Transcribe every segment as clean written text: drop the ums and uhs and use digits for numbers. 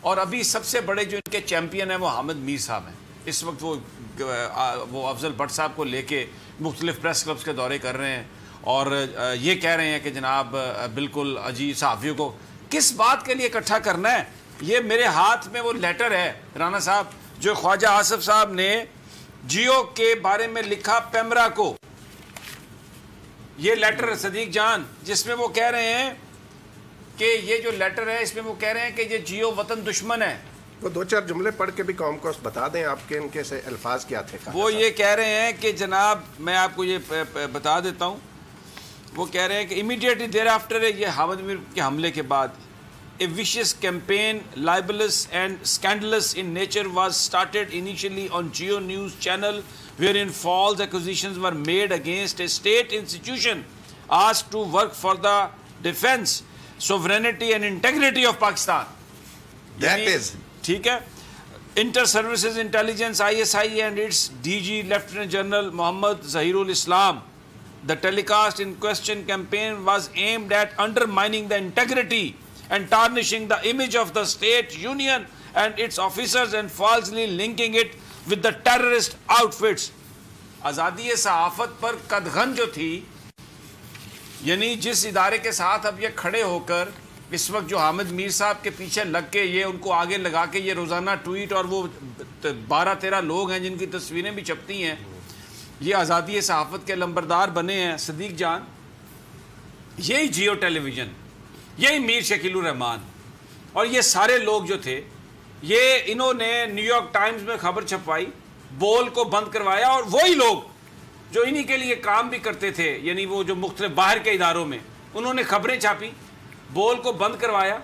اور ابھی سب سے بڑے جو ان کے چیمپئن ہیں وہ حامد میر صاحب ہیں. اس وقت وہ افضل بٹ صاحب کو لے کے مختلف پریس کلبز کے دورے کر رہے ہیں اور یہ کہہ رہے ہیں کہ جناب بالکل عجیب صحافیوں کو کس بات کے لیے اکٹھا کرنا ہے. یہ میرے ہاتھ میں وہ لیٹر ہے رانا صاحب جو خواجہ آصف صاحب نے جیو کے بارے میں لکھا پیمرا کو. یہ لیٹر صدیق جان جس میں وہ کہہ رہے ہیں کہ یہ جو لیٹر ہے اس میں وہ کہہ رہے ہیں کہ یہ جیو وطن دشمن ہے. وہ دو چار جملے پڑھ کے بھی قوم کو بتا دیں آپ کے ان کے سے الفاظ کیا تھے. وہ یہ کہہ رہے ہیں کہ جناب میں آپ کو یہ بتا دیتا ہوں. وہ کہہ رہے ہیں کہ امیڈیٹلی دیر آفٹر یہ حامد میر کے حملے کے بعد a vicious campaign libelous and scandalous in nature was started initially on Geo News channel wherein false accusations were made against a state institution asked to work for the defense sovereignty and integrity of Pakistan. That is ٹھیک ہے. Inter Services Intelligence ISI and its DG Lieutenant General Mohammad Zahirul Islam. The telecast in question campaign was aimed at undermining the integrity and tarnishing the image of the state union and its officers and falsely linking it with the terrorist outfits. آزادی صحافت پر قدغن جو تھی یعنی جس ادارے کے ساتھ اب یہ کھڑے ہو کر اس وقت جو حامد میر صاحب کے پیچھے لگ کے یہ ان کو آگے لگا کے یہ روزانہ ٹویٹ اور وہ 12-13 لوگ ہیں جن کی تصویریں بھی چھپتی ہیں یہ آزادی صحافت کے لمبردار بنے ہیں صدیق جان. یہی جیو ٹیلی ویژن یہی میر شکیل الرحمان اور یہ سارے لوگ جو تھے یہ انہوں نے نیو یارک ٹائمز میں خبر چھپوائی بول کو بند کروایا اور وہی لوگ جو انہی کے لیے کام بھی کرتے تھے یعنی وہ جو مختلف باہر کے اداروں میں انہوں نے خبریں چھاپی بول کو بند کروایا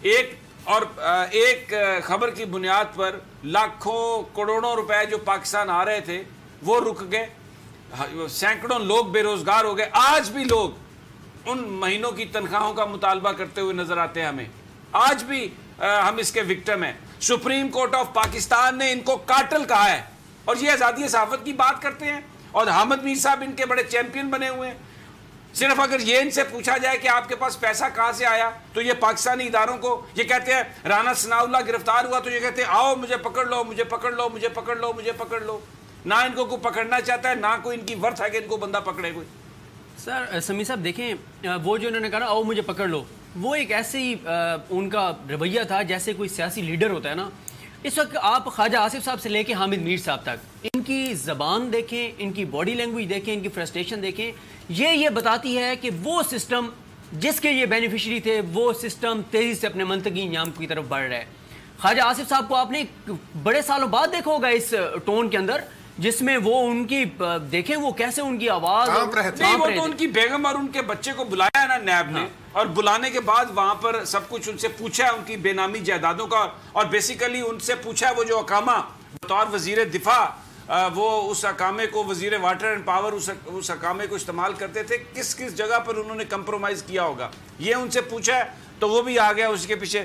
ایک خبر کی بنیاد پر لاکھوں کروڑوں روپے جو پاکستان آ رہے تھے وہ رک گئے سینکڑوں لوگ بے روزگار ہو گئے. آج بھی لوگ ان مہینوں کی تنخواہوں کا مطالبہ کرتے ہوئے نظر آتے ہیں ہمیں. آج بھی ہم اس کے وکٹم ہیں. سپریم کورٹ آف پاکستان نے ان کو قاتل کہا ہے اور یہ آزادی صحافت کی بات کرتے ہیں اور حامد میر صاحب ان کے بڑے چیمپئن بنے ہوئے ہیں. صرف اگر یہ ان سے پوچھا جائے کہ آپ کے پاس پیسہ کہاں سے آیا تو یہ پاکستانی اداروں کو یہ کہتے ہیں رانا ثناء اللہ گرفتار ہوا تو یہ کہتے ہیں آؤ مجھے پکڑ لو مجھے پکڑ لو مجھے پکڑ لو مجھے پکڑ لو. نہ ان کو کوئی پکڑنا چاہتا ہے نہ کوئی ان کی ورتھ ہے کہ ان کو بندہ پکڑے کوئی. سر سمیع صاحب دیکھیں وہ جو انہوں نے کہا آؤ مجھے پکڑ لو وہ ایک ایسے ہی ان کا رویہ تھا جیسے کوئی سیاسی لیڈر ہوتا ہے نا. اس وقت آپ خواجہ آصف صاحب سے لے کے حامد میر صاحب تک ان کی زبان دیکھیں ان کی باڈی لینگویج دیکھیں ان کی فرسٹریشن دیکھیں یہ بتاتی ہے کہ وہ سسٹم جس کے یہ بینیفیشری تھے وہ سسٹم تیزی سے اپنے منطقی انجام کی طرف بڑھ رہا ہے. خواجہ آصف صاحب کو آپ نے بڑے سالوں بعد دیکھا ہوگا اس ٹون کے اندر جس میں وہ ان کی دیکھیں وہ کیسے ان کی آواز نہیں وہ تو ان کی بیگم اور ان کے بچے کو بلایا ہے نا نیب نے اور بلانے کے بعد وہاں پر سب کچھ ان سے پوچھا ہے ان کی بے نامی جائیدادوں کا اور بیسیکلی ان سے پوچھا ہے وہ جو اقامہ بطور وزیر دفاع وہ اس اقامے کو وزیر واٹر اینڈ پاور اس اقامے کو استعمال کرتے تھے کس کس جگہ پر انہوں نے کمپرومائز کیا ہوگا یہ ان سے پوچھا ہے تو وہ بھی آ گیا اس کے پیچھے.